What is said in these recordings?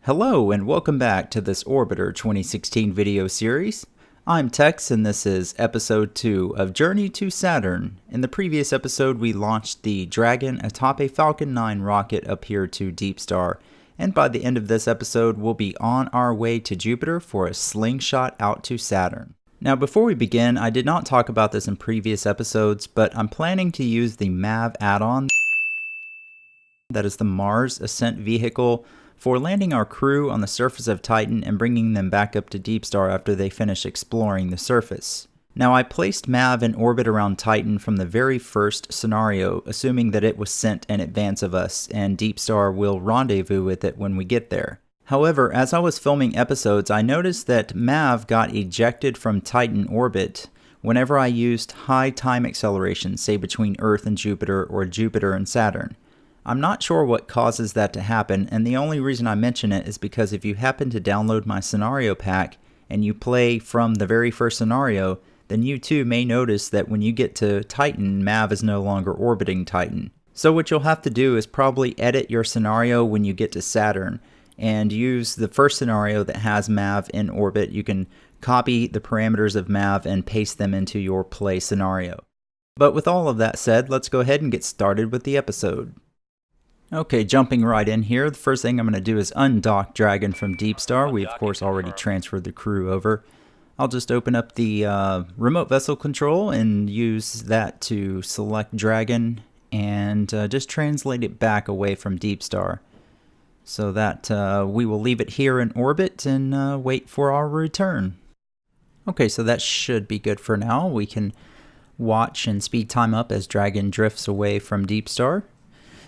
Hello and welcome back to this Orbiter 2016 video series. I'm Tex and this is episode 2 of Journey to Saturn. In the previous episode we launched the Dragon atop a Falcon 9 rocket up here to Deep Star, and by the end of this episode we'll be on our way to Jupiter for a slingshot out to Saturn. Now before we begin, I did not talk about this in previous episodes, but I'm planning to use the MAV add-on, that is the Mars Ascent Vehicle, for landing our crew on the surface of Titan and bringing them back up to Deep Star after they finish exploring the surface. Now I placed MAV in orbit around Titan from the very first scenario, assuming that it was sent in advance of us and Deep Star will rendezvous with it when we get there. However, as I was filming episodes, I noticed that MAV got ejected from Titan orbit whenever I used high time acceleration, say between Earth and Jupiter or Jupiter and Saturn. I'm not sure what causes that to happen, and the only reason I mention it is because if you happen to download my scenario pack and you play from the very first scenario, then you too may notice that when you get to Titan, MAV is no longer orbiting Titan. So what you'll have to do is probably edit your scenario when you get to Saturn and use the first scenario that has MAV in orbit. You can copy the parameters of MAV and paste them into your play scenario. But with all of that said, let's go ahead and get started with the episode. Okay, jumping right in here, the first thing I'm going to do is undock Dragon from Deep Star. We, of course, already transferred the crew over. I'll just open up the remote vessel control and use that to select Dragon and just translate it back away from Deep Star so that we will leave it here in orbit and wait for our return. Okay, so that should be good for now. We can watch and speed time up as Dragon drifts away from Deep Star.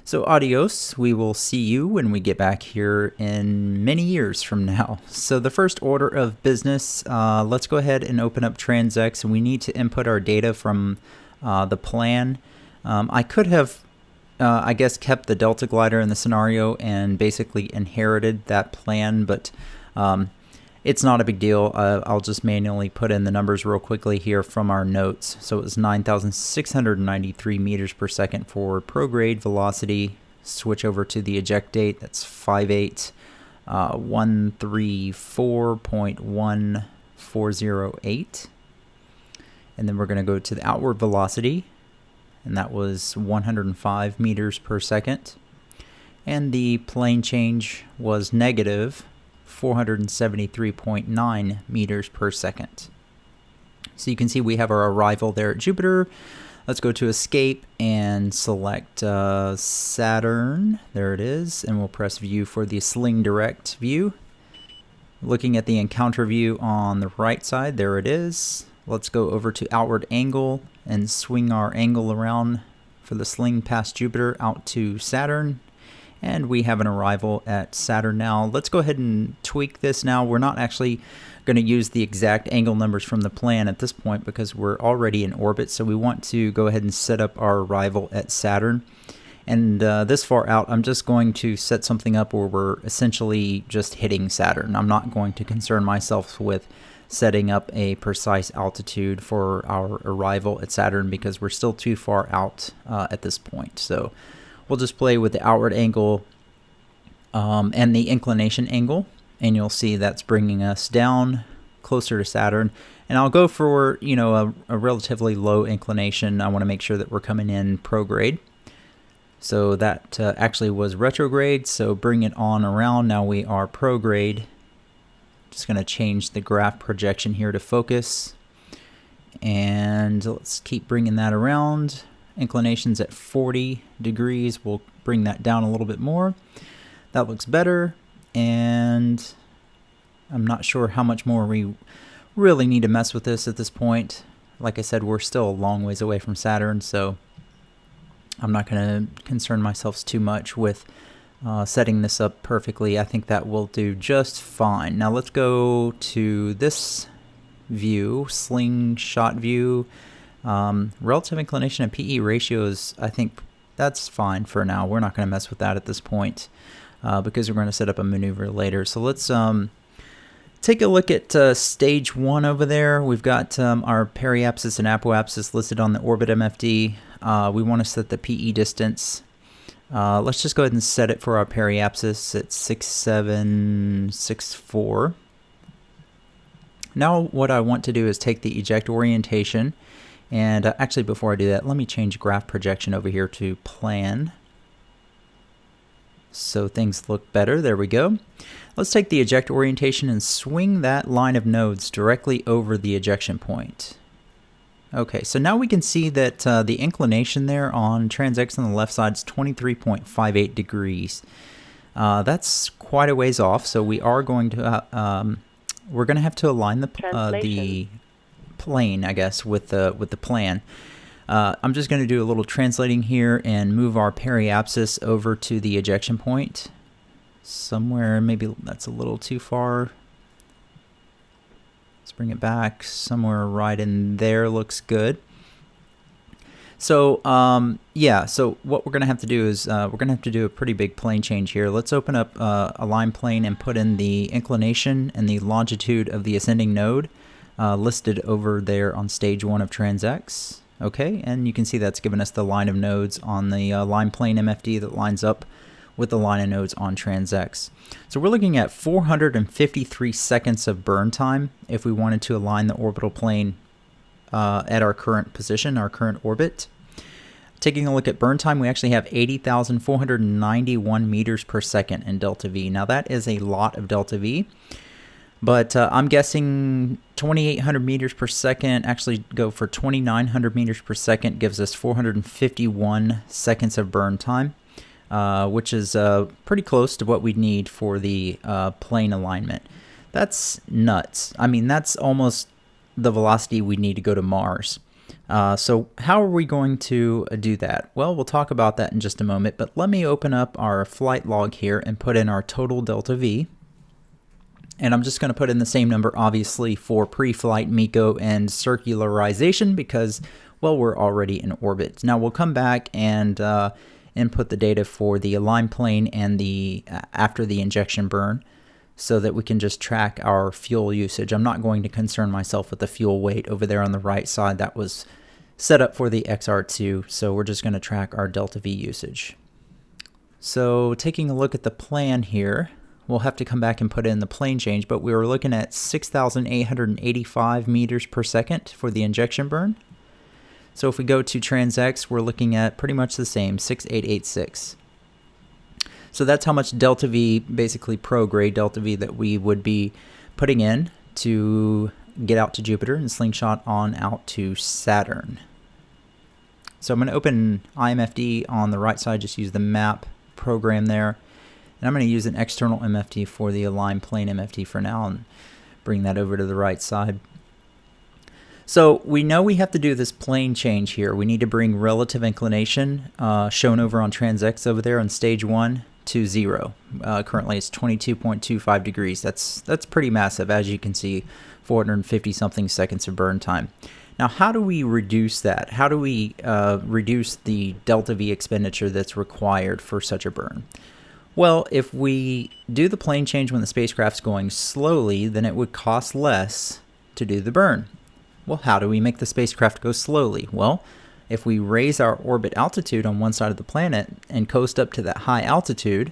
So adios, we will see you when we get back here in many years from now. So the first order of business, let's go ahead and open up TransX, and we need to input our data from the plan. I could have, I guess, kept the Delta Glider in the scenario and basically inherited that plan, but it's not a big deal. I'll just manually put in the numbers real quickly here from our notes. So it was 9,693 meters per second for prograde velocity. Switch over to the eject date. That's 58,134.1408. And then we're going to go to the outward velocity, and that was 105 meters per second. And the plane change was negative 473.9 meters per second. So you can see we have our arrival there at Jupiter. Let's go to escape and select Saturn. There it is, and we'll press view for the sling direct view. Looking at the encounter view on the right side, there it is. Let's go over to outward angle and swing our angle around for the sling past Jupiter out to Saturn. And we have an arrival at Saturn now. Let's go ahead and tweak this now. We're not actually going to use the exact angle numbers from the plan at this point because we're already in orbit. So we want to go ahead and set up our arrival at Saturn. And this far out, I'm just going to set something up where we're essentially just hitting Saturn. I'm not going to concern myself with setting up a precise altitude for our arrival at Saturn because we're still too far out at this point. So we'll just play with the outward angle and the inclination angle, and you'll see that's bringing us down closer to Saturn. And I'll go for, you know, a relatively low inclination. I want to make sure that we're coming in prograde. So that actually was retrograde, so bring it on around. Now we are prograde. Just going to change the graph projection here to focus. And let's keep bringing that around. Inclination's at 40 degrees. We'll bring that down a little bit more. That looks better, and I'm not sure how much more we really need to mess with this at this point. Like I said, we're still a long ways away from Saturn, so I'm not going to concern myself too much with setting this up perfectly. I think that will do just fine. Now let's go to this view, slingshot view. Relative inclination and PE ratios, I think that's fine for now. We're not going to mess with that at this point because we're going to set up a maneuver later. So let's take a look at stage 1 over there. We've got our periapsis and apoapsis listed on the orbit MFD. We want to set the PE distance Let's just go ahead and set it for our periapsis at 6764. Now what I want to do is take the eject orientation, and actually before I do that, let me change graph projection over here to plan so things look better. There we go. Let's take the eject orientation and swing that line of nodes directly over the ejection point. Okay, so now we can see that the inclination there on TransX on the left side is 23.58 degrees. That's quite a ways off, so we are going to we're going to have to align the plane, I guess, with the plan. I'm just going to do a little translating here and move our periapsis over to the ejection point. Somewhere, maybe that's a little too far. Let's bring it back. Somewhere right in there looks good. So, yeah, so what we're going to have to do is we're going to have to do a pretty big plane change here. Let's open up a line plane and put in the inclination and the longitude of the ascending node listed over there on stage 1 of TransX. Okay, and you can see that's given us the line of nodes on the line plane MFD that lines up with the line of nodes on TransX. So we're looking at 453 seconds of burn time if we wanted to align the orbital plane at our current position, our current orbit. Taking a look at burn time, we actually have 80,491 meters per second in delta V. Now that is a lot of delta V, but I'm guessing 2,800 meters per second, actually go for 2,900 meters per second, gives us 451 seconds of burn time, which is pretty close to what we'd need for the plane alignment. That's nuts. I mean, that's almost the velocity we need to go to Mars. So how are we going to do that? Well, we'll talk about that in just a moment, but let me open up our flight log here and put in our total delta V. And I'm just going to put in the same number, obviously, for pre-flight MECO and circularization because, well, we're already in orbit. Now we'll come back and input the data for the align plane and the after the injection burn, so that we can just track our fuel usage. I'm not going to concern myself with the fuel weight over there on the right side. That was set up for the XR2, so we're just going to track our delta V usage. So taking a look at the plan here, we'll have to come back and put in the plane change, but we were looking at 6,885 meters per second for the injection burn. So if we go to TransX, we're looking at pretty much the same, 6,886. So that's how much delta V, basically prograde delta V, that we would be putting in to get out to Jupiter and slingshot on out to Saturn. So I'm going to open IMFD on the right side, just use the map program there. And I'm going to use an external MFD for the align plane MFD for now and bring that over to the right side. So we know we have to do this plane change here. We need to bring relative inclination, shown over on TransX over there on stage 1, to 0. Currently it's 22.25 degrees. That's pretty massive, as you can see, 450 something seconds of burn time. Now how do we reduce that? How do we reduce the delta V expenditure that's required for such a burn? Well, if we do the plane change when the spacecraft's going slowly, then it would cost less to do the burn. Well, how do we make the spacecraft go slowly? Well, if we raise our orbit altitude on one side of the planet and coast up to that high altitude,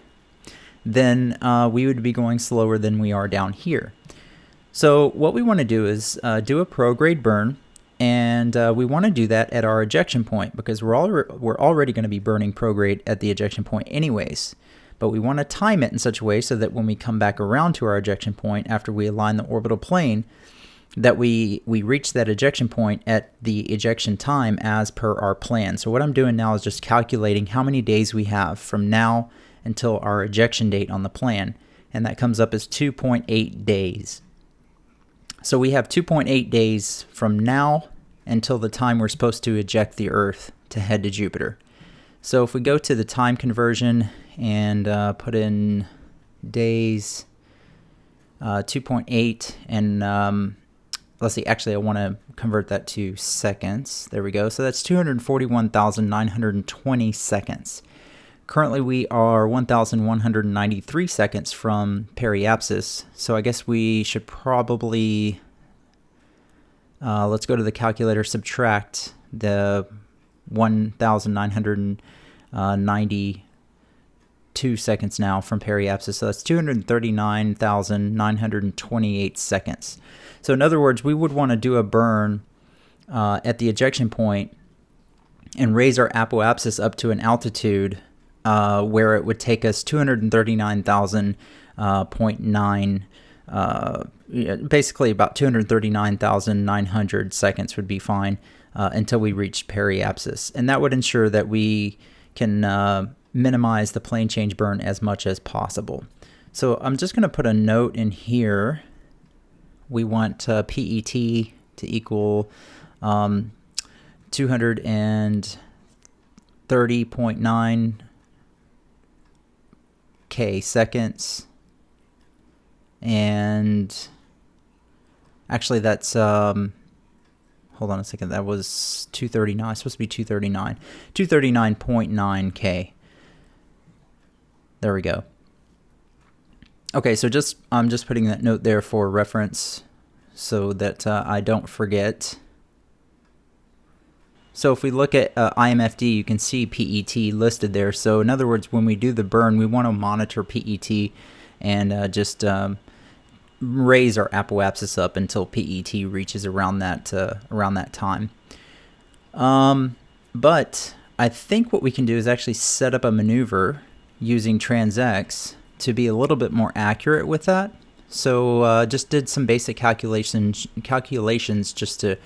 then we would be going slower than we are down here. So what we want to do is do a prograde burn, and we want to do that at our ejection point because we're already going to be burning prograde at the ejection point anyways. But we want to time it in such a way so that when we come back around to our ejection point after we align the orbital plane, that we reach that ejection point at the ejection time as per our plan. So what I'm doing now is just calculating how many days we have from now until our ejection date on the plan, and that comes up as 2.8 days. So we have 2.8 days from now until the time we're supposed to eject the Earth to head to Jupiter. So if we go to the time conversion and put in days, 2.8, and let's see, actually I want to convert that to seconds. There we go. So that's 241,920 seconds. Currently we are 1,193 seconds from periapsis. So I guess we should probably, let's go to the calculator, subtract the 1,990 2 seconds now from periapsis, so that's 239,928 seconds. So in other words, we would want to do a burn at the ejection point and raise our apoapsis up to an altitude where it would take us 239,000.9, basically about 239,900 seconds would be fine until we reach periapsis. And that would ensure that we can minimize the plane change burn as much as possible. So I'm just going to put a note in here. We want PET to equal 230.9 K seconds, and actually that's hold on a second, that was 239, it's supposed to be 239.9 K. There we go. Okay, so I'm just putting that note there for reference so that I don't forget. So if we look at IMFD, you can see PET listed there. So in other words, when we do the burn, we want to monitor PET and just raise our apoapsis up until PET reaches around that time. But I think what we can do is actually set up a maneuver using TransX to be a little bit more accurate with that. So just did some basic calculations just to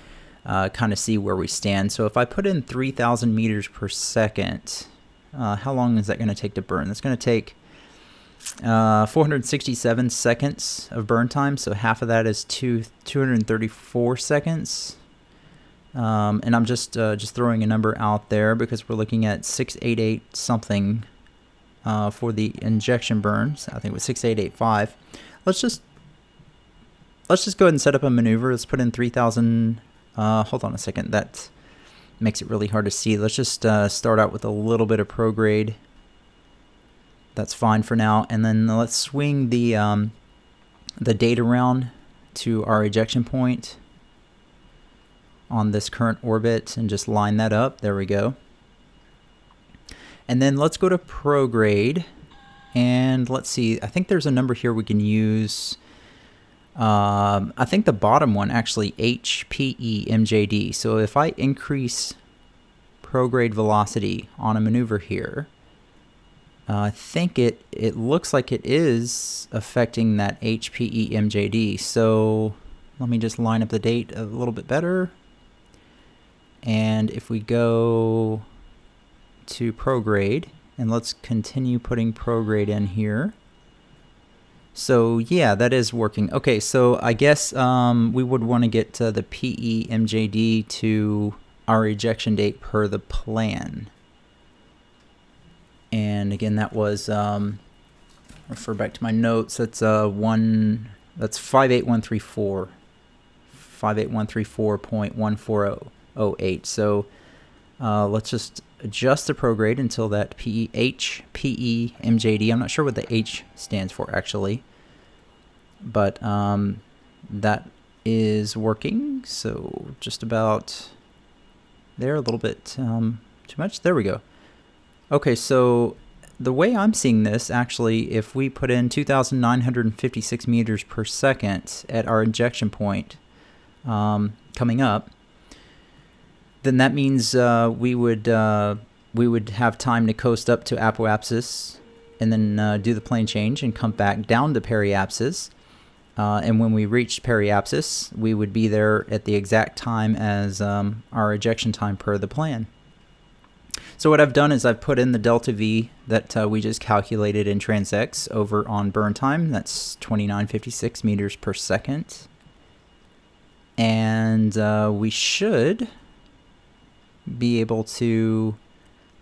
kind of see where we stand. So if I put in 3,000 meters per second, how long is that going to take to burn? That's going to take 467 seconds of burn time. So half of that is 234 seconds. And I'm just throwing a number out there because we're looking at 688 something for the injection burns. I think it was 6885. Let's just go ahead and set up a maneuver. Let's put in 3,000. Hold on a second. That makes it really hard to see. Let's just start out with a little bit of prograde. That's fine for now. And then let's swing the date around to our ejection point on this current orbit and just line that up. There we go. And then let's go to prograde. And let's see. I think there's a number here we can use. I think the bottom one actually HPE-MJD. So if I increase prograde velocity on a maneuver here, I think it looks like it is affecting that HPE-MJD. So let me just line up the date a little bit better. And if we go to prograde, and let's continue putting prograde in here. So yeah, that is working. Okay, so I guess we would want to get the PE-MJD to our ejection date per the plan. And again, that was refer back to my notes. That's 58134, 58134.1408. So let's just adjust the prograde until that PE-MJD. I'm not sure what the H stands for actually, but that is working. So just about there, a little bit too much. There we go. Okay, so the way I'm seeing this, actually, if we put in 2,956 meters per second at our injection point coming up, then that means we would have time to coast up to apoapsis and then do the plane change and come back down to periapsis. And when we reached periapsis, we would be there at the exact time as our ejection time per the plan. So what I've done is I've put in the delta V that we just calculated in TransX over on burn time. That's 2956 meters per second. And we should be able to,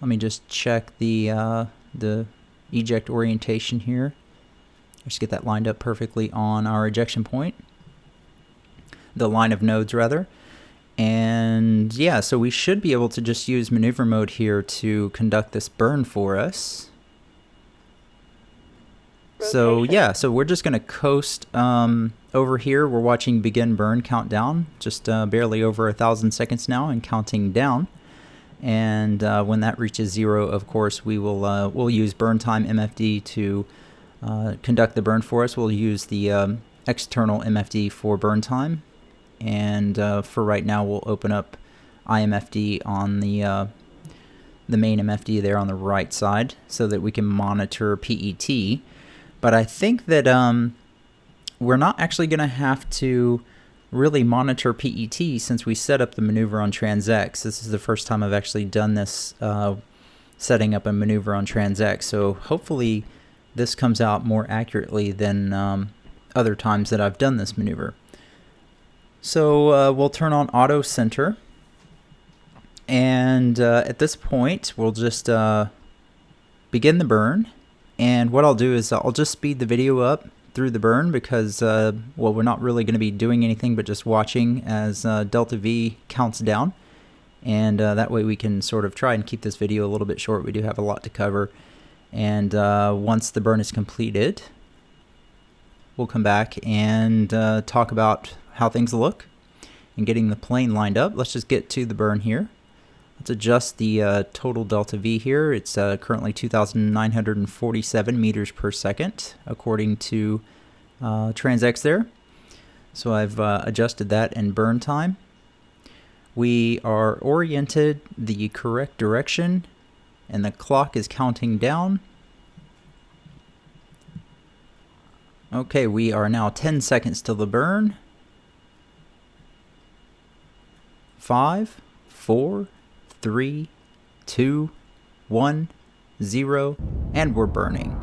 let me just check the eject orientation here. Just get that lined up perfectly on our ejection point, the line of nodes rather. And yeah, so we should be able to just use maneuver mode here to conduct this burn for us. So yeah, so we're just going to coast over here. We're watching begin burn countdown, just barely over 1,000 seconds now and counting down. And when that reaches 0, of course, we'll use burn time MFD to conduct the burn for us. We'll use the external MFD for burn time, and for right now we'll open up IMFD on the main MFD there on the right side so that we can monitor PET. But I think that we're not actually going to have to really monitor PET since we set up the maneuver on TransX. This is the first time I've actually done this, setting up a maneuver on TransX. So hopefully this comes out more accurately than other times that I've done this maneuver. So we'll turn on auto center, and at this point we'll just begin the burn. And what I'll do is I'll just speed the video up through the burn because, well, we're not really going to be doing anything but just watching as delta V counts down. And that way we can sort of try and keep this video a little bit short. We do have a lot to cover. And once the burn is completed, we'll come back and talk about how things look and getting the plane lined up. Let's just get to the burn here. Let's adjust the total delta V here. It's currently 2,947 meters per second, according to TransX there. So I've adjusted that in burn time. We are oriented the correct direction, and the clock is counting down. Okay, we are now 10 seconds till the burn. 5, 4, 3, 2, 1, 0, and we're burning.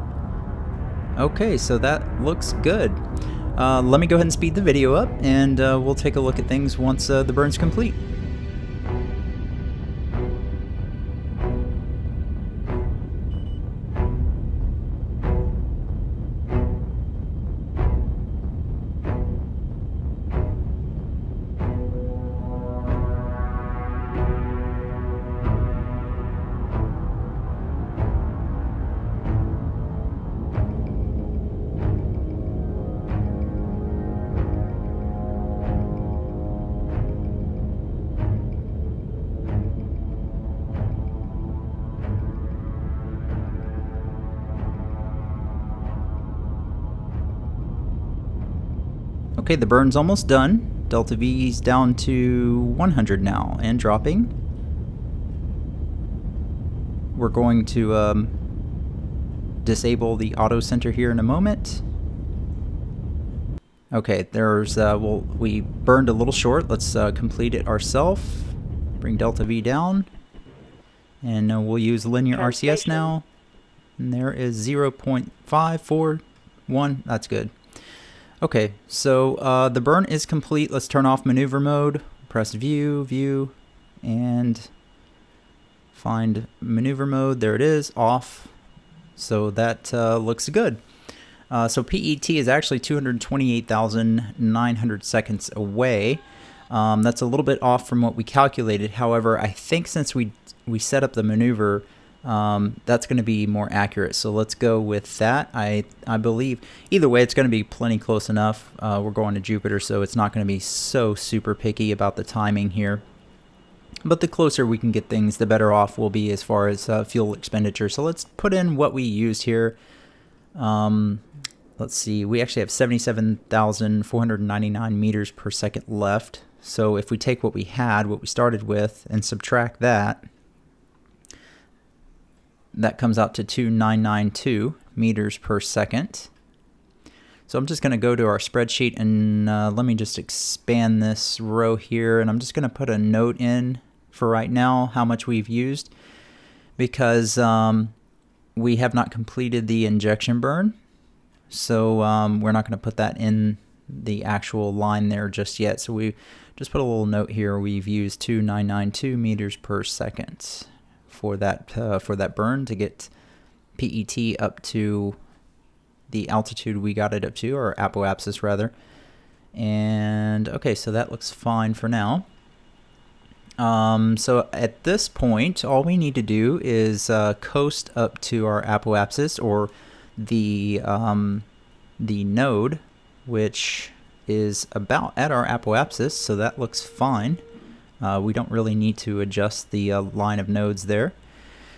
Okay, so that looks good. Let me go ahead and speed the video up, and we'll take a look at things once the burn's complete. Okay, the burn's almost done. Delta V's down to 100 now and dropping. We're going to disable the auto center here in a moment. Okay, there's we burned a little short. Let's complete it ourselves. Bring delta V down, and we'll use linear RCS now. And there is 0.541. That's good. Okay, so the burn is complete. Let's turn off maneuver mode. Press view, and find maneuver mode. There it is, off. So that looks good. So PET is actually 228,900 seconds away. That's a little bit off from what we calculated. However, I think since we set up the maneuver, that's going to be more accurate. So let's go with that. I believe either way it's going to be plenty close enough. We're going to Jupiter, so it's not going to be so super picky about the timing here. But the closer we can get things, the better off we'll be as far as fuel expenditure. So let's put in what we used here. Let's see, we actually have 77,499 meters per second left. So if we take what we had, what we started with, and subtract that, that comes out to 2,992 meters per second. So I'm just going to go to our spreadsheet and let me just expand this row here, and I'm just going to put a note in for right now how much we've used, because we have not completed the injection burn. So we're not going to put that in the actual line there just yet. So we just put a little note here. We've used 2,992 meters per second for that burn to get PET up to the altitude we got it up to, or apoapsis rather. And okay, so that looks fine for now. So at this point, all we need to do is coast up to our apoapsis, or the node, which is about at our apoapsis, so that looks fine. We don't really need to adjust the line of nodes there.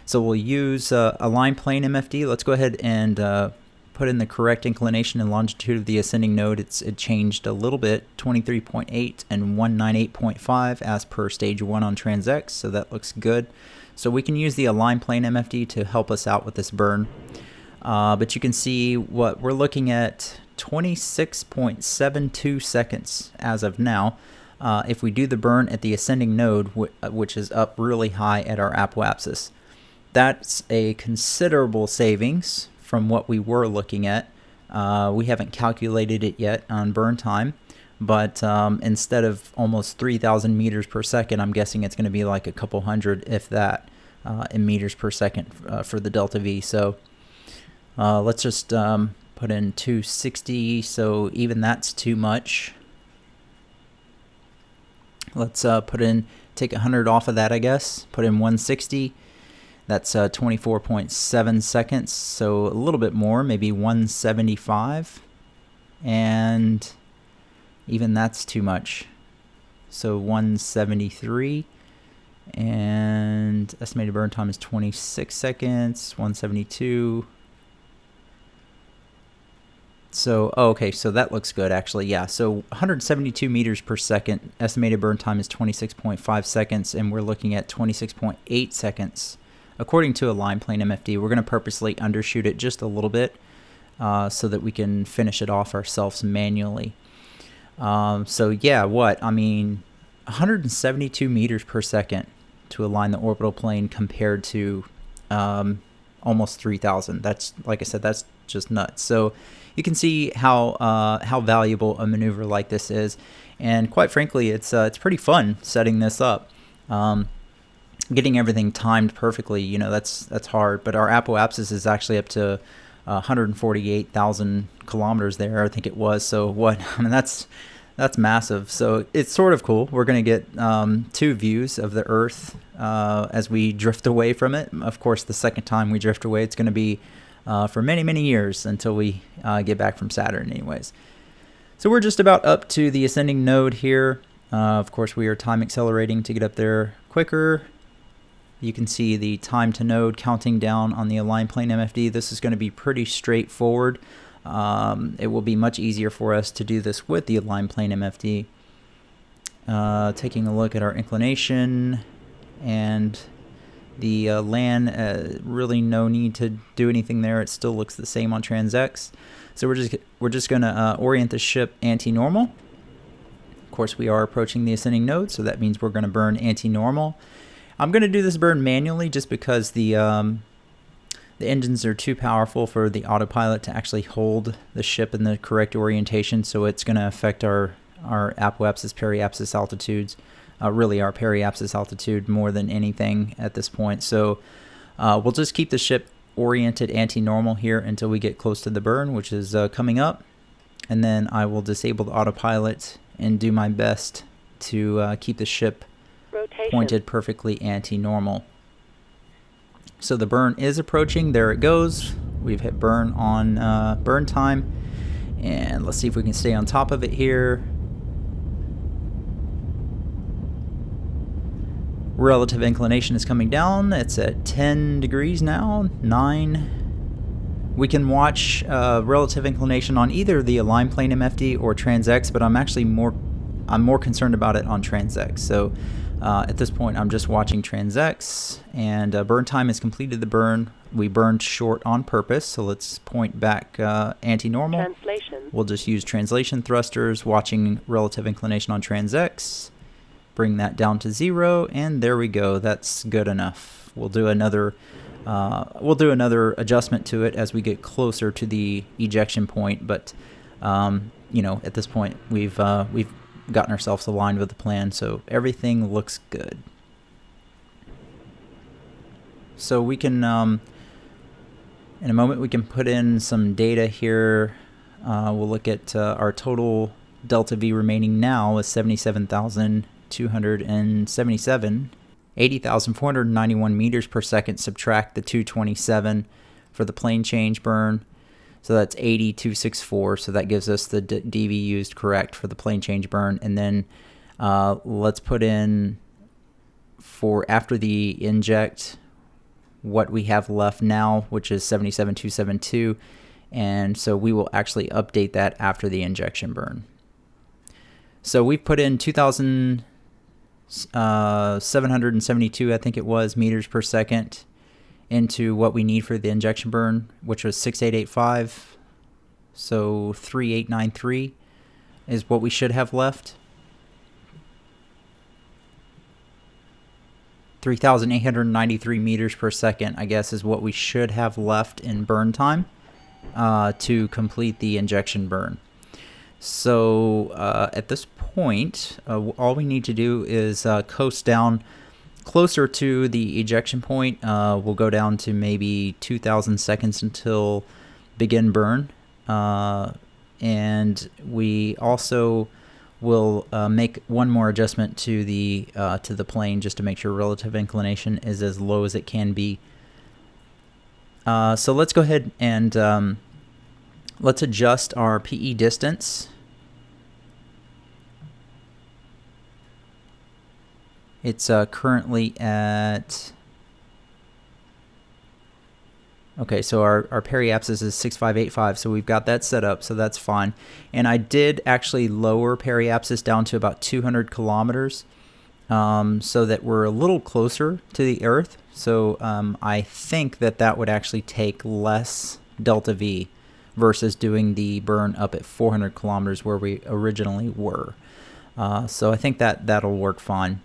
So we'll use align plane MFD. Let's go ahead and put in the correct inclination and longitude of the ascending node. It changed a little bit, 23.8 and 198.5 as per stage 1 on TransX, so that looks good. So we can use the align plane MFD to help us out with this burn. But you can see what we're looking at, 26.72 seconds as of now. If we do the burn at the ascending node, which is up really high at our apoapsis. That's a considerable savings from what we were looking at. We haven't calculated it yet on burn time, but instead of almost 3,000 meters per second, I'm guessing it's going to be like a couple hundred, if that, in meters per second for the delta V. So let's just put in 260, so even that's too much. Let's take 100 off of that, I guess, put in 160. That's 24.7 seconds, so a little bit more, maybe 175, and even that's too much. So 173, and estimated burn time is 26 seconds, 172. So, okay, so that looks good actually, yeah. So 172 meters per second, estimated burn time is 26.5 seconds, and we're looking at 26.8 seconds. According to align plane MFD, we're going to purposely undershoot it just a little bit so that we can finish it off ourselves manually. So yeah, I mean, 172 meters per second to align the orbital plane compared to almost 3,000. That's, like I said, that's just nuts. So you can see how valuable a maneuver like this is, and quite frankly, it's pretty fun setting this up. Getting everything timed perfectly, you know, that's hard. But our apoapsis is actually up to 148,000 kilometers there, I think it was. So I mean, that's massive. So it's sort of cool. We're going to get 2 views of the Earth as we drift away from it. Of course, the second time we drift away, it's going to be for many, many years until we get back from Saturn anyways. So we're just about up to the ascending node here. Of course, we are time accelerating to get up there quicker. You can see the time to node counting down on the align plane MFD. This is going to be pretty straightforward. It will be much easier for us to do this with the align plane MFD. Taking a look at our inclination and the land, really no need to do anything there. It still looks the same on TransX. So we're just going to orient the ship anti-normal. Of course, we are approaching the ascending node, so that means we're going to burn anti-normal. I'm going to do this burn manually just because the engines are too powerful for the autopilot to actually hold the ship in the correct orientation, so it's going to affect our apoapsis, periapsis altitudes, really our periapsis altitude more than anything at this point. So we'll just keep the ship oriented anti-normal here until we get close to the burn, which is coming up, and then I will disable the autopilot and do my best to keep the ship pointed perfectly anti-normal. So the burn is approaching. There it goes. We've hit burn on burn time, and let's see if we can stay on top of it here. Relative inclination is coming down. It's at 10 degrees now, 9. We can watch relative inclination on either the align plane MFD or TransX, but I'm actually more concerned about it on TransX. So at this point, I'm just watching TransX, and burn time has completed the burn. We burned short on purpose, so let's point back anti-normal. Translation. We'll just use translation thrusters, watching relative inclination on TransX. Bring that down to 0, and there we go. That's good enough. We'll do another adjustment to it as we get closer to the ejection point. But you know, at this point, we've gotten ourselves aligned with the plan, so everything looks good. So we can, in a moment, we can put in some data here. We'll look at our total delta V remaining now is 77,277, 80,491 meters per second. Subtract the 227 for the plane change burn. So that's 80,264. So that gives us the DV used correct for the plane change burn. And then let's put in for after the inject what we have left now, which is 77,272, and so we will actually update that after the injection burn. So we've put in 2,772, I think it was, meters per second into what we need for the injection burn, which was 6885. So 3893 is what we should have left. 3,893 meters per second, I guess, is what we should have left in burn time to complete the injection burn. So at this point, all we need to do is coast down closer to the ejection point. We'll go down to maybe 2,000 seconds until begin burn. And we also will make one more adjustment to the plane just to make sure relative inclination is as low as it can be. So let's go ahead and let's adjust our PE distance. It's currently at, okay, so our periapsis is 6585, so we've got that set up, so that's fine. And I did actually lower periapsis down to about 200 kilometers so that we're a little closer to the Earth. So I think that would actually take less delta V versus doing the burn up at 400 kilometers where we originally were. So I think that'll work fine.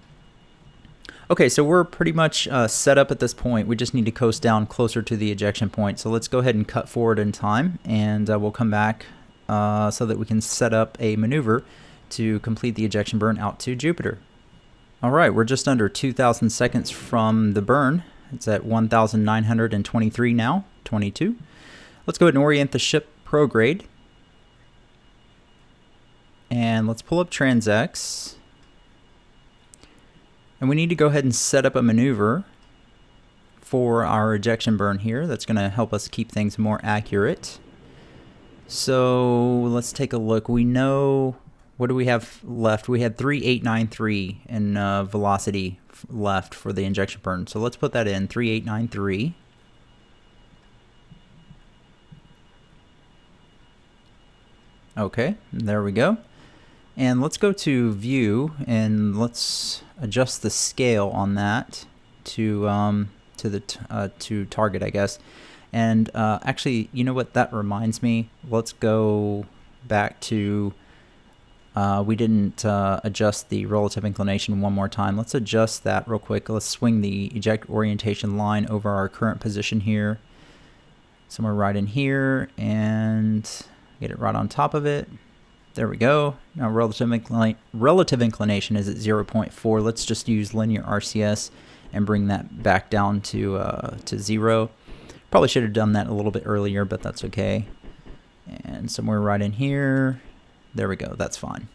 Okay, so we're pretty much set up at this point. We just need to coast down closer to the ejection point. So let's go ahead and cut forward in time, and we'll come back so that we can set up a maneuver to complete the ejection burn out to Jupiter. All right, we're just under 2,000 seconds from the burn. It's at 1,923 now, 22. Let's go ahead and orient the ship prograde. And let's pull up TransX. And we need to go ahead and set up a maneuver for our ejection burn here. That's going to help us keep things more accurate. So let's take a look. We know, what do we have left? We had 3,893 in velocity left for the injection burn. So let's put that in, 3,893. Okay, there we go. And let's go to view and let's adjust the scale on that to target, I guess. And actually, you know what, that reminds me. Let's go back to we didn't adjust the relative inclination one more time. Let's adjust that real quick. Let's swing the eject orientation line over our current position here, somewhere right in here, and get it right on top of it. There we go. Now relative inclination is at 0.4. Let's just use linear RCS and bring that back down to 0. Probably should have done that a little bit earlier, but that's okay. And somewhere right in here. There we go. That's fine.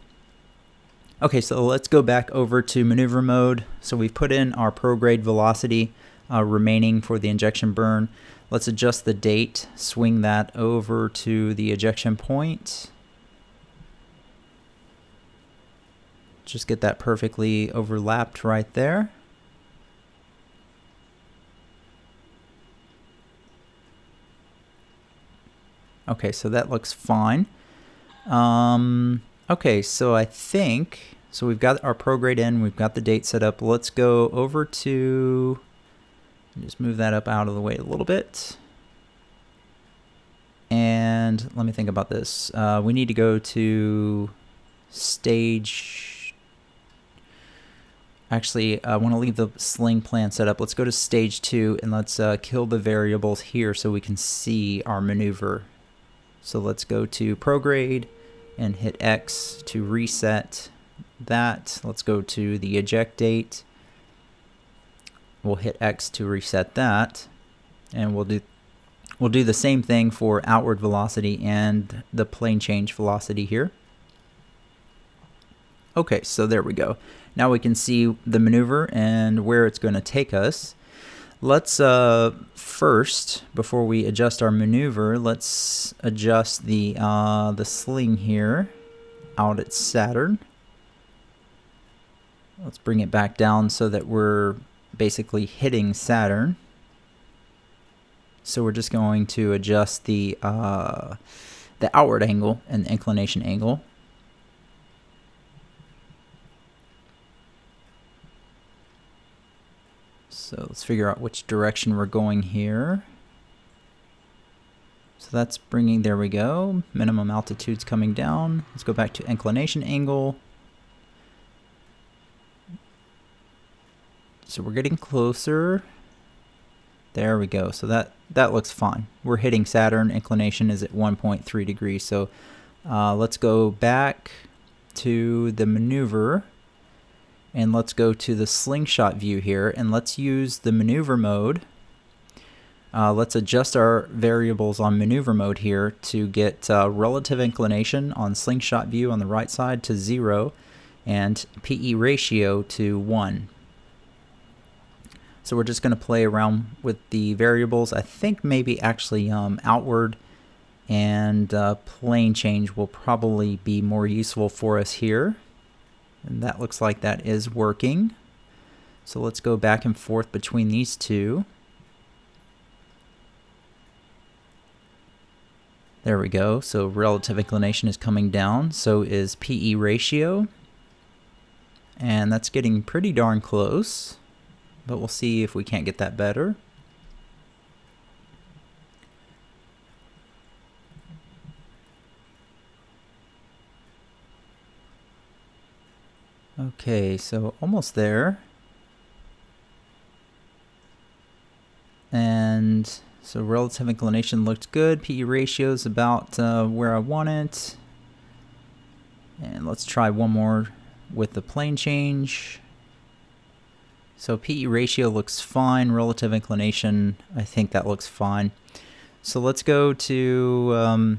Okay, so let's go back over to maneuver mode. So we've put in our prograde velocity remaining for the injection burn. Let's adjust the date, swing that over to the ejection point. Just get that perfectly overlapped right there. Okay, so that looks fine. Okay, so I think, so we've got our prograde in, we've got the date set up. Let's go over to, just move that up out of the way a little bit. And let me think about this. We need to go to stage. Actually, I want to leave the sling plan set up. Let's go to stage 2 and let's kill the variables here so we can see our maneuver. So let's go to prograde and hit X to reset that. Let's go to the eject date. We'll hit X to reset that, and we'll do the same thing for outward velocity and the plane change velocity here. Okay, so there we go. Now we can see the maneuver and where it's going to take us. Let's first, before we adjust our maneuver, let's adjust the sling here out at Saturn. Let's bring it back down so that we're basically hitting Saturn. So we're just going to adjust the outward angle and the inclination angle. So let's figure out which direction we're going here. So that's bringing, there we go, minimum altitude's coming down. Let's go back to inclination angle. So we're getting closer. There we go. So that looks fine. We're hitting Saturn. Inclination is at 1.3 degrees. So let's go back to the maneuver. And let's go to the slingshot view here, and let's use the maneuver mode. Let's adjust our variables on maneuver mode here to get relative inclination on slingshot view on the right side to 0 and PE ratio to 1. So we're just going to play around with the variables. I think maybe actually outward and plane change will probably be more useful for us here. And that looks like that is working. So let's go back and forth between these two. There we go. So relative inclination is coming down. So is PE ratio. And that's getting pretty darn close. But we'll see if we can't get that better. Okay, so almost there. And so relative inclination looked good. PE ratio is about where I want it. And let's try one more with the plane change. So PE ratio looks fine. Relative inclination, I think that looks fine. So let's go to,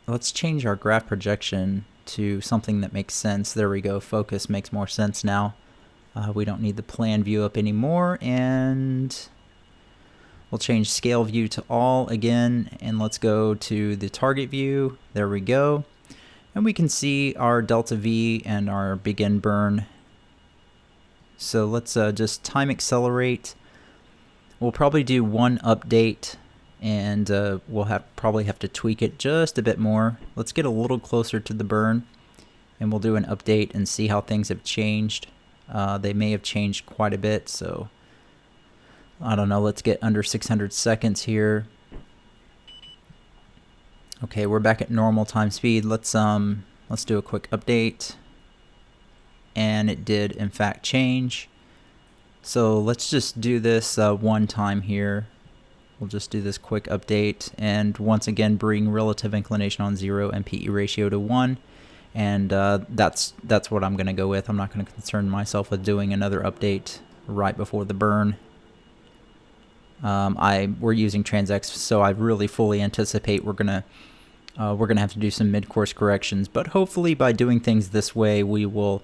let's change our graph projection to something that makes sense. There we go. Focus makes more sense now. We don't need the plan view up anymore, and we'll change scale view to all again, and let's go to the target view. There we go. And we can see our delta V and our begin burn. So let's just time accelerate. We'll probably do one update, and we'll probably have to tweak it just a bit more. Let's get a little closer to the burn, and we'll do an update and see how things have changed. They may have changed quite a bit, so I don't know. Let's get under 600 seconds here. Okay, we're back at normal time speed. Let's do a quick update, and it did in fact change. So let's just do this one time here. We'll just do this quick update, and once again bring relative inclination on 0 and PE ratio to 1, and that's what I'm going to go with. I'm not going to concern myself with doing another update right before the burn. We're using TransX, so I really fully anticipate we're gonna have to do some mid-course corrections, but hopefully by doing things this way we will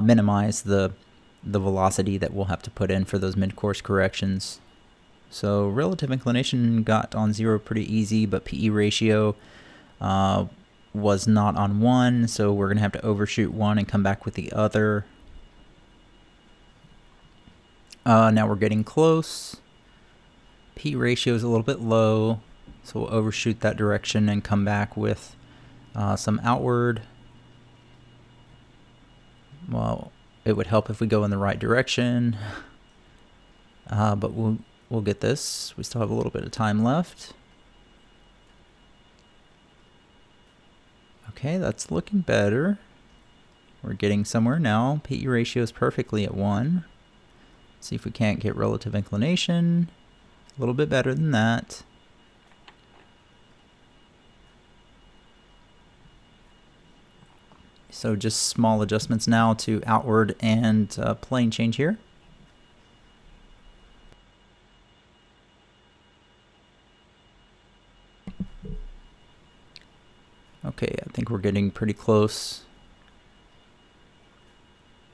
minimize the velocity that we'll have to put in for those mid-course corrections. So relative inclination got on 0 pretty easy, but PE ratio was not on 1, so we're going to have to overshoot one and come back with the other. Now we're getting close. PE ratio is a little bit low, so we'll overshoot that direction and come back with some outward. Well, it would help if we go in the right direction, but we'll get this. We still have a little bit of time left. Okay, that's looking better. We're getting somewhere now. PE ratio is perfectly at 1. See if we can't get relative inclination. A little bit better than that. So just small adjustments now to outward and plane change here. Okay, I think we're getting pretty close.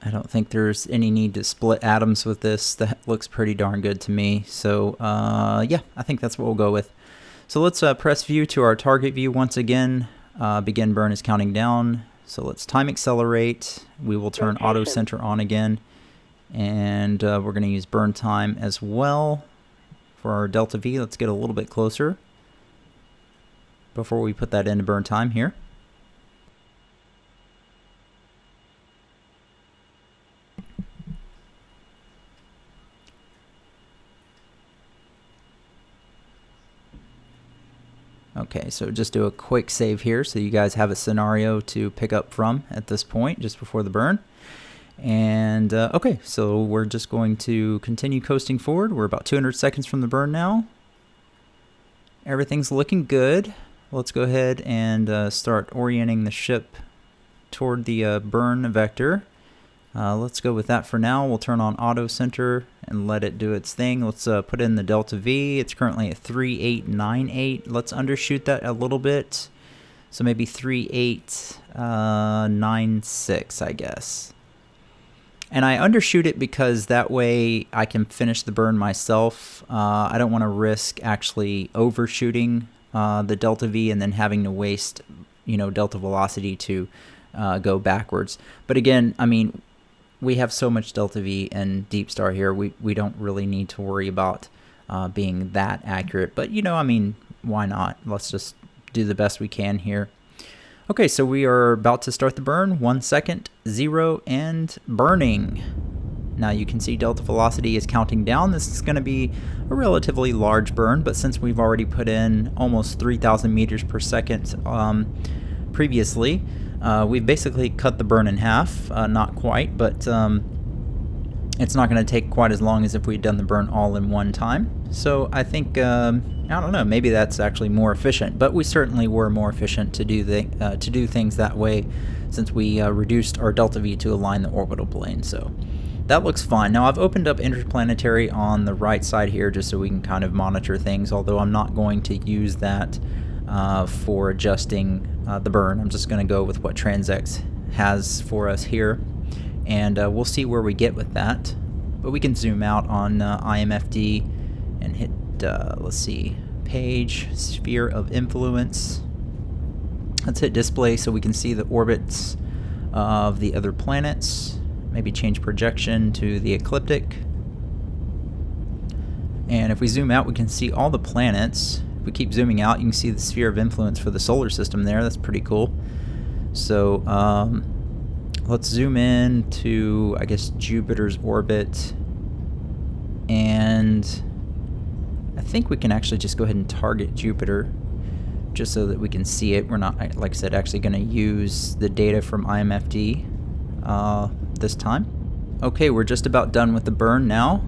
I don't think there's any need to split atoms with this. That looks pretty darn good to me. So yeah, I think that's what we'll go with. So let's press view to our target view once again. Begin burn is counting down. So let's time accelerate. We will turn auto center on again. And we're going to use burn time as well for our delta V. Let's get a little bit closer before we put that into burn time here. Okay, so just do a quick save here so you guys have a scenario to pick up from at this point, just before the burn. And okay, so we're just going to continue coasting forward. We're about 200 seconds from the burn now. Everything's looking good. Let's go ahead and start orienting the ship toward the burn vector. Let's go with that for now. We'll turn on auto center and let it do its thing. Let's put in the delta V. It's currently at 3898. Let's undershoot that a little bit. So maybe 3896, I guess. And I undershoot it because that way I can finish the burn myself. I don't want to risk actually overshooting the delta V and then having to waste, delta velocity to go backwards. But again, I mean, we have so much delta V and Deep Star here. We don't really need to worry about being that accurate. But, I mean, why not? Let's just do the best we can here. Okay, so we are about to start the burn. 1 second, 0, and burning. Now you can see delta velocity is counting down. This is going to be a relatively large burn, but since we've already put in almost 3,000 meters per second previously, we've basically cut the burn in half. Not quite, but it's not going to take quite as long as if we'd done the burn all in one time. So I think, I don't know, maybe that's actually more efficient, but we certainly were more efficient to do things that way since we reduced our delta V to align the orbital plane. So that looks fine. Now I've opened up interplanetary on the right side here just so we can kind of monitor things, although I'm not going to use that for adjusting the burn. I'm just going to go with what Transx has for us here, and we'll see where we get with that. But we can zoom out on IMFD and hit, let's see, page, sphere of influence. Let's hit display so we can see the orbits of the other planets. Maybe change projection to the ecliptic. And if we zoom out, we can see all the planets. If we keep zooming out, you can see the sphere of influence for the solar system there. That's pretty cool. So let's zoom in to, I guess, Jupiter's orbit. And I think we can actually just go ahead and target Jupiter just so that we can see it. We're not, like I said, actually going to use the data from IMFD this time. Okay, we're just about done with the burn now.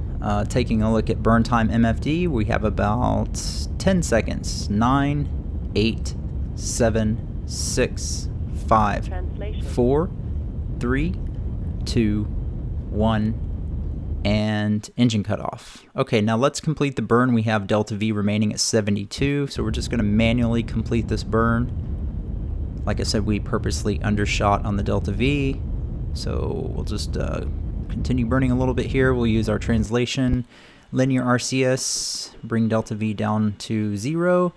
Taking a look at burn time MFD, we have about 10 seconds. 9, 8, 7, 6, 5, 4, 3, 2, 1, and engine cutoff. Okay, now let's complete the burn. We have delta V remaining at 72, so we're just going to manually complete this burn. Like I said, we purposely undershot on the delta V, so we'll just continue burning a little bit here. We'll use our translation, linear RCS, bring delta V down to 0,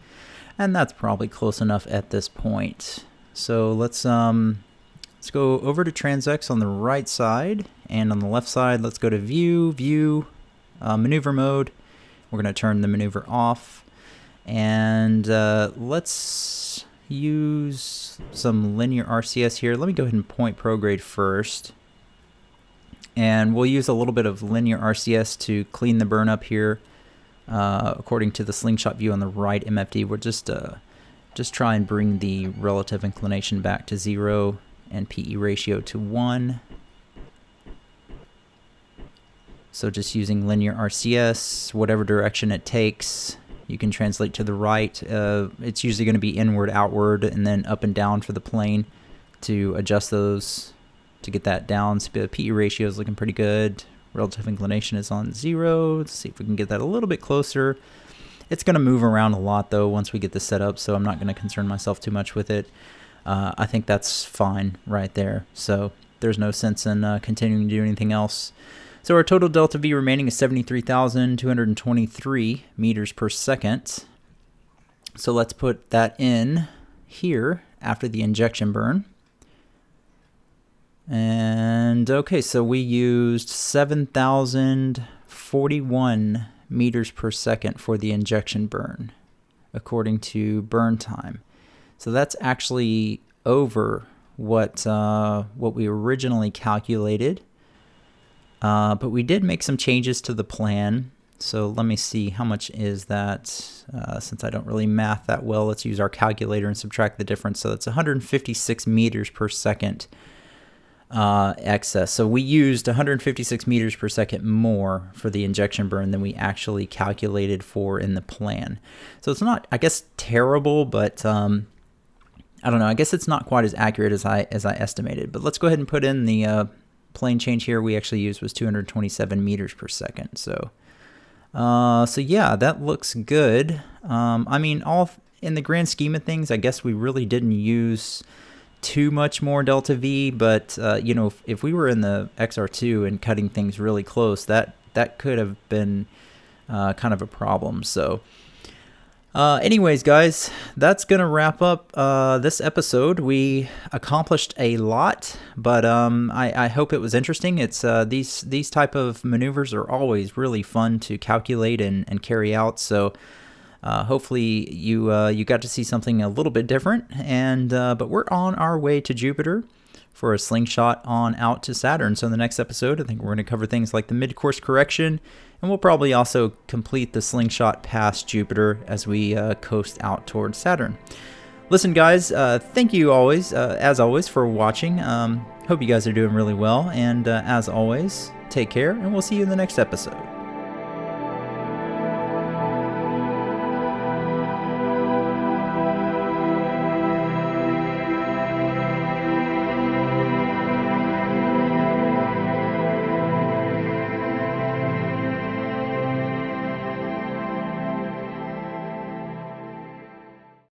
and that's probably close enough at this point. So let's go over to Transx on the right side, and on the left side, let's go to View, Maneuver Mode. We're going to turn the maneuver off, and let's use some linear RCS here. Let me go ahead and point prograde first, and we'll use a little bit of linear RCS to clean the burn up here. According to the slingshot view on the right MFD, we'll just try and bring the relative inclination back to 0 and PE ratio to 1. So just using linear RCS, whatever direction it takes, you can translate to the right. It's usually going to be inward, outward, and then up and down for the plane to adjust those to get that down. So the PE ratio is looking pretty good. Relative inclination is on 0. Let's see if we can get that a little bit closer. It's going to move around a lot though once we get this set up, so I'm not going to concern myself too much with it. I think that's fine right there. So there's no sense in continuing to do anything else. So our total delta V remaining is 73,223 meters per second. So let's put that in here after the injection burn. And okay, so we used 7,041 meters per second for the injection burn, according to burn time. So that's actually over what we originally calculated. But we did make some changes to the plan. So let me see, how much is that? Since I don't really math that well, let's use our calculator and subtract the difference. So that's 156 meters per second excess. So we used 156 meters per second more for the injection burn than we actually calculated for in the plan. So it's not, I guess, terrible, but I don't know. I guess it's not quite as accurate as I estimated. But let's go ahead and put in the plane change here. We actually used was 227 meters per second. So yeah, that looks good. I mean, all in the grand scheme of things, I guess we really didn't use too much more delta V, but you know, if we were in the XR2 and cutting things really close, that could have been kind of a problem. So anyways, guys, that's gonna wrap up this episode. We accomplished a lot, but I hope it was interesting. It's these type of maneuvers are always really fun to calculate and carry out. So hopefully you got to see something a little bit different. And but we're on our way to Jupiter for a slingshot on out to Saturn. So in the next episode, I think we're going to cover things like the mid-course correction, and we'll probably also complete the slingshot past Jupiter as we coast out towards Saturn. Listen, guys, thank you as always, for watching. Hope you guys are doing really well, and as always, take care, and we'll see you in the next episode.